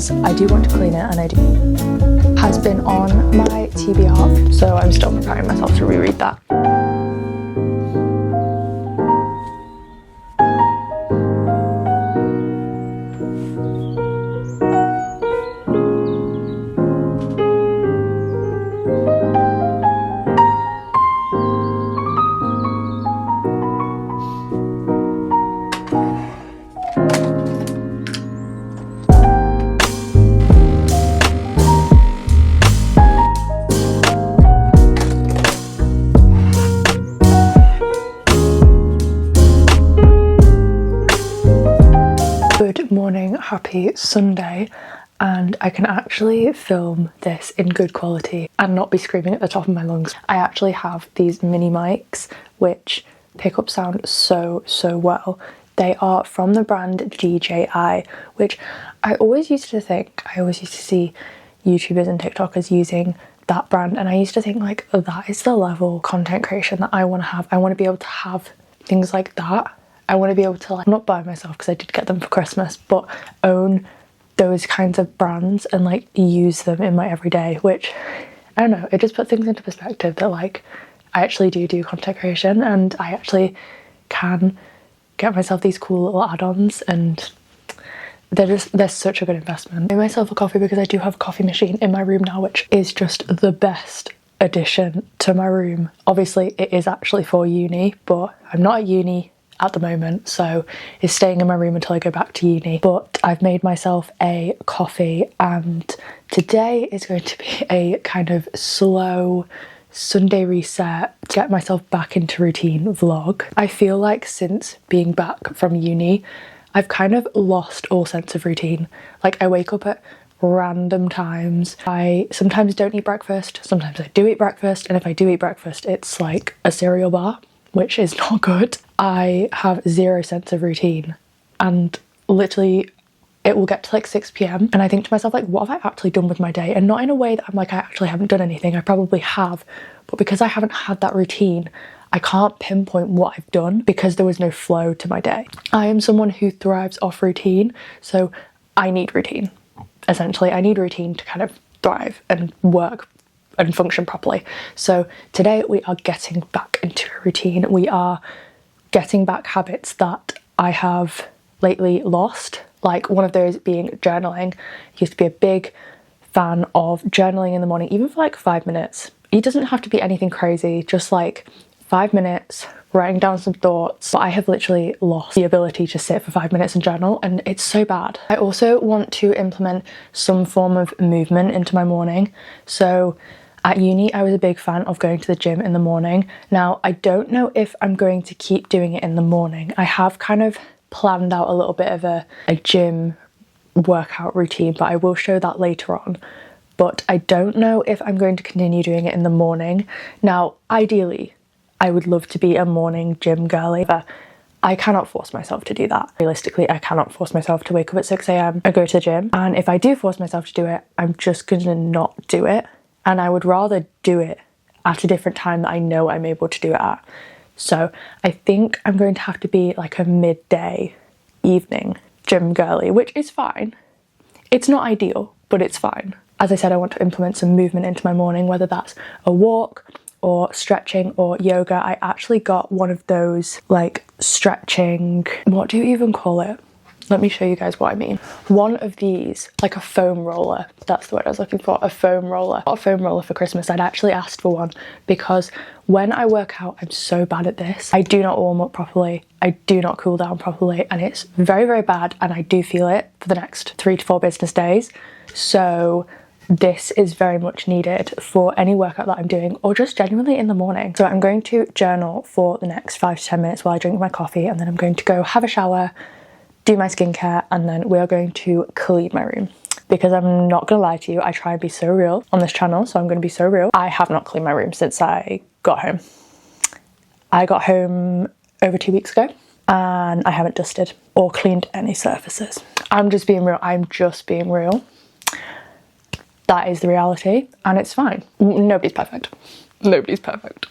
because I do want to clean it, and I do. Has been on my TBR, so I'm still preparing myself to reread that. Good morning, happy Sunday, and I can actually film this in good quality and not be screaming at the top of my lungs. I actually have these mini mics which pick up sound so well. They are from the brand DJI, which I always used to see YouTubers and TikTokers using that brand, and I used to think like, oh, that is the level of content creation that I want to have. I want to be able to have things like that. I want to be able to, like, not buy myself because I did get them for Christmas, but own those kinds of brands and like use them in my everyday, which, I don't know, it just puts things into perspective that like I actually do content creation, and I actually can get myself these cool little add-ons, and they're such a good investment. I made myself a coffee because I do have a coffee machine in my room now, which is just the best addition to my room. Obviously it is actually for uni, but I'm not at uni at the moment, so it's staying in my room until I go back to uni. But I've made myself a coffee, and today is going to be a kind of slow Sunday reset, get myself back into routine vlog. I feel like since being back from uni, I've kind of lost all sense of routine. Like, I wake up at random times. I sometimes don't eat breakfast, sometimes I do eat breakfast, and if I do eat breakfast, it's like a cereal bar, which is not good. I have zero sense of routine, and literally it will get to like 6 p.m. and I think to myself, like, what have I actually done with my day? And not in a way that I'm like, I actually haven't done anything. I probably have, but because I haven't had that routine, I can't pinpoint what I've done because there was no flow to my day. I am someone who thrives off routine, so I need routine. Essentially, I need routine to kind of thrive and work and function properly. So today we are getting back into a routine. We are getting back habits that I have lately lost, like one of those being journaling. I used to be a big fan of journaling in the morning, even for like 5 minutes. It doesn't have to be anything crazy, just like 5 minutes, writing down some thoughts. But I have literally lost the ability to sit for 5 minutes and journal, and it's so bad. I also want to implement some form of movement into my morning. So at uni, I was a big fan of going to the gym in the morning. Now, I don't know if I'm going to keep doing it in the morning. I have kind of planned out a little bit of a gym workout routine, but I will show that later on. But I don't know if I'm going to continue doing it in the morning. Now, ideally, I would love to be a morning gym girly, but I cannot force myself to do that. Realistically, I cannot force myself to wake up at 6 a.m. and go to the gym. And if I do force myself to do it, I'm just going to not do it. And I would rather do it at a different time that I know I'm able to do it at. So I think I'm going to have to be like a midday evening gym girly, which is fine. It's not ideal, but it's fine. As I said, I want to implement some movement into my morning, whether that's a walk or stretching or yoga. I actually got one of those like stretching, what do you even call it? Let me show you guys what I mean. One of these, like a foam roller, that's the word I was looking for, a foam roller. I got a foam roller for Christmas. I'd actually asked for one because when I work out, I'm so bad at this. I do not warm up properly. I do not cool down properly, and it's very bad, and I do feel it for the next 3 to 4 business days. So this is very much needed for any workout that I'm doing, or just genuinely in the morning. So I'm going to journal for the next 5 to 10 minutes while I drink my coffee, and then I'm going to go have a shower, do my skincare, and then we are going to clean my room. Because I'm not gonna lie to you, I try and be so real on this channel, so I'm gonna be so real. I have not cleaned my room since I got home. I got home over 2 weeks ago, and I haven't dusted or cleaned any surfaces. I'm just being real. I'm just being real. That is the reality, and it's fine. Nobody's perfect. Nobody's perfect.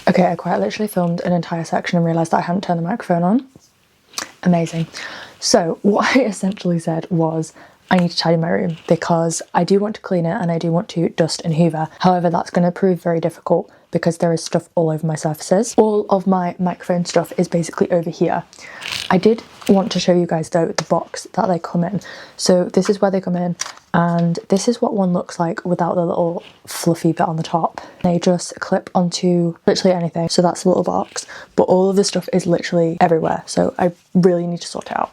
Okay, I quite literally filmed an entire section and realised that I hadn't turned the microphone on. Amazing. So what I essentially said was I need to tidy my room because I do want to clean it and I do want to dust and hoover. However, that's going to prove very difficult because there is stuff all over my surfaces. All of my microphone stuff is basically over here. I did want to show you guys though the box that they come in. So this is where they come in, and this is what one looks like without the little fluffy bit on the top. They just clip onto literally anything. So that's the little box, but all of the stuff is literally everywhere. So I really need to sort it out.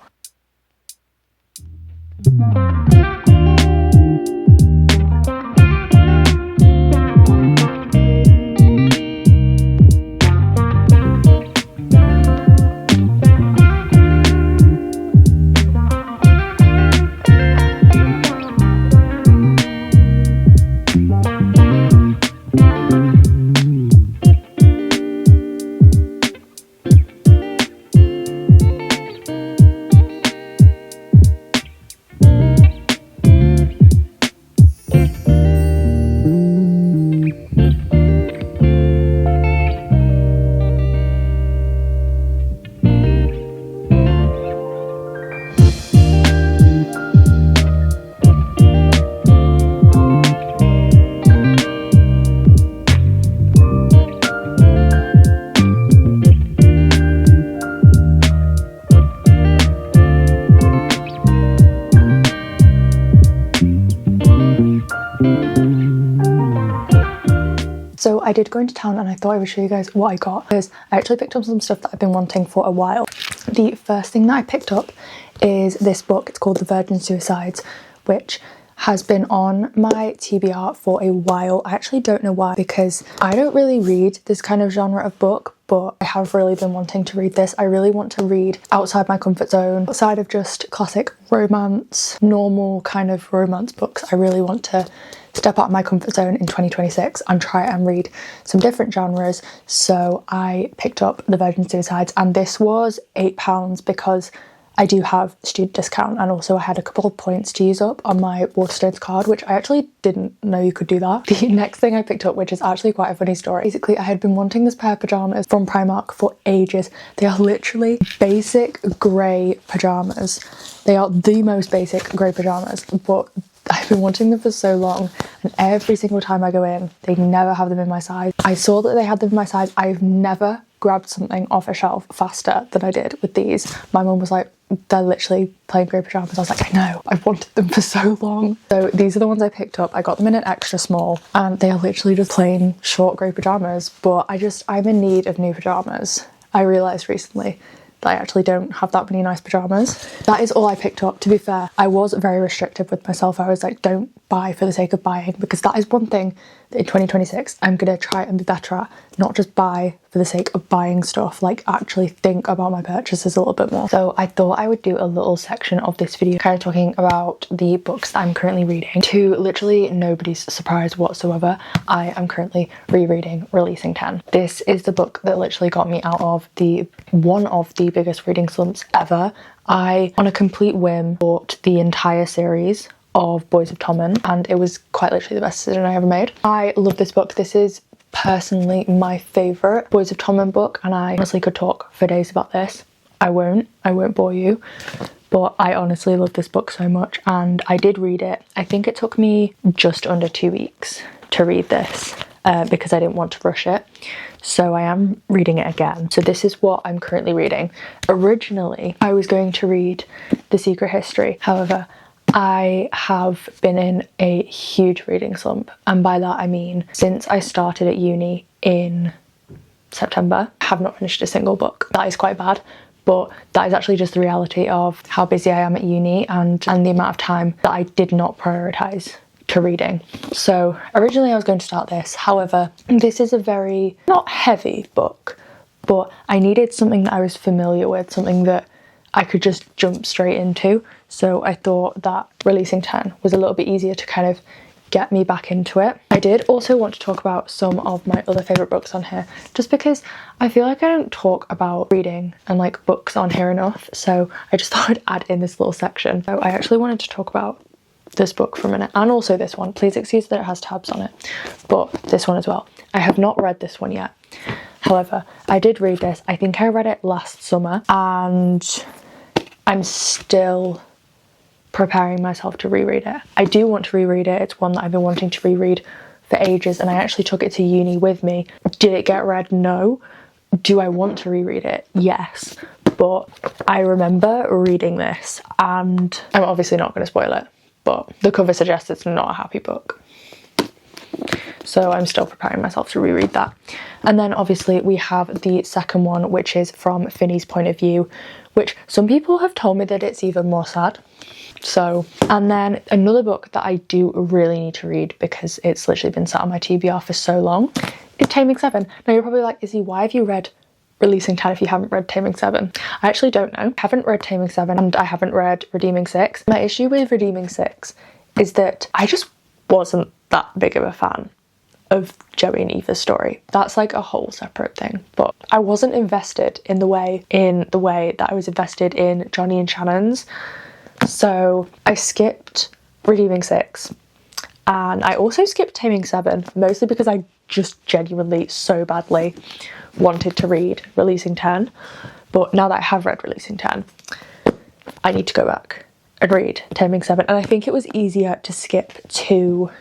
So I did go into town and I thought I would show you guys what I got because I actually picked up some stuff that I've been wanting for a while. The first thing that I picked up is this book. It's called The Virgin Suicides, which has been on my TBR for a while. I actually don't know why, because I don't really read this kind of genre of book, but I have really been wanting to read this. I really want to read outside my comfort zone, outside of just classic romance, normal kind of romance books. I really want to step out of my comfort zone in 2026 and try and read some different genres. So I picked up The Virgin Suicides, and this was £8 because I do have student discount, and also I had a couple of points to use up on my Waterstones card, which I actually didn't know you could do that. The next thing I picked up, which is actually quite a funny story. Basically, I had been wanting this pair of pyjamas from Primark for ages. They are literally basic grey pyjamas. They are the most basic grey pyjamas, but I've been wanting them for so long, and every single time I go in, they never have them in my size. I saw that they had them in my size. I've never grabbed something off a shelf faster than I did with these. My mum was like, they're literally plain grey pyjamas. I was like, I know, I've wanted them for so long. So these are the ones I picked up. I got them in an extra small, and they are literally just plain short grey pyjamas, but I'm in need of new pyjamas. I realised recently that I actually don't have that many nice pyjamas. That is all I picked up. To be fair, I was very restrictive with myself. I was like, don't buy for the sake of buying, because that is one thing that in 2026 I'm gonna try and be better at, not just buy for the sake of buying stuff, like actually think about my purchases a little bit more. So I thought I would do a little section of this video kind of talking about the books that I'm currently reading. To literally nobody's surprise whatsoever, I am currently rereading Releasing 10. This is the book that literally got me out of one of the biggest reading slumps ever. I, on a complete whim, bought the entire series of Boys of Tommen, and it was quite literally the best decision I ever made. I love this book. This is personally my favourite Boys of Tommen book, and I honestly could talk for days about this. I won't bore you, but I honestly love this book so much, and I did read it. I think it took me just under 2 weeks to read this because I didn't want to rush it. So I am reading it again. So this is what I'm currently reading. Originally, I was going to read The Secret History. However, I have been in a huge reading slump. And by that I mean, since I started at uni in September, I have not finished a single book. That is quite bad. But that is actually just the reality of how busy I am at uni and the amount of time that I did not prioritise to reading. So originally I was going to start this. However, this is a very, not heavy book, but I needed something that I was familiar with, something that I could just jump straight into. So I thought that Releasing 10 was a little bit easier to kind of get me back into it. I did also want to talk about some of my other favourite books on here, just because I feel like I don't talk about reading and like books on here enough, so I just thought I'd add in this little section. So I actually wanted to talk about this book for a minute, and also this one. Please excuse that it has tabs on it, but this one as well. I have not read this one yet. However, I did read this. I think I read it last summer, and I'm still preparing myself to reread it. I do want to reread it. It's one that I've been wanting to reread for ages, and I actually took it to uni with me. Did it get read? No. Do I want to reread it? Yes. But I remember reading this, and I'm obviously not going to spoil it, but the cover suggests it's not a happy book. So I'm still preparing myself to reread that. And then obviously we have the second one, which is From Finney's Point of View, which some people have told me that it's even more sad. So, and then another book that I do really need to read because it's literally been sat on my TBR for so long is Taming 7. Now you're probably like, Izzy, why have you read Releasing 10 if you haven't read Taming 7? I actually don't know. I haven't read Taming 7 and I haven't read Redeeming 6. My issue with Redeeming 6 is that I just wasn't that big of a fan of Joey and Eva's story. That's like a whole separate thing, but I wasn't invested in the way that I was invested in Johnny and Shannon's. So I skipped Redeeming 6 and I also skipped Taming 7, mostly because I just genuinely so badly wanted to read Releasing 10. But now that I have read Releasing 10, I need to go back and read Taming 7. And I think it was easier to skip to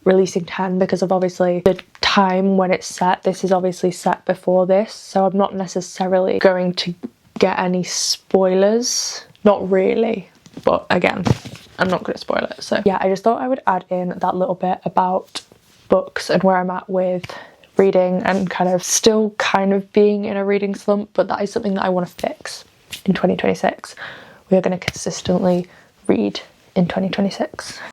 Releasing 10 because of obviously the time when it's set. This is obviously set before this, so I'm not necessarily going to get any spoilers. Not really. But again, I'm not going to spoil it. So yeah, I just thought I would add in that little bit about books and where I'm at with reading and kind of still kind of being in a reading slump, but that is something that I want to fix in 2026. We are going to consistently read in 2026.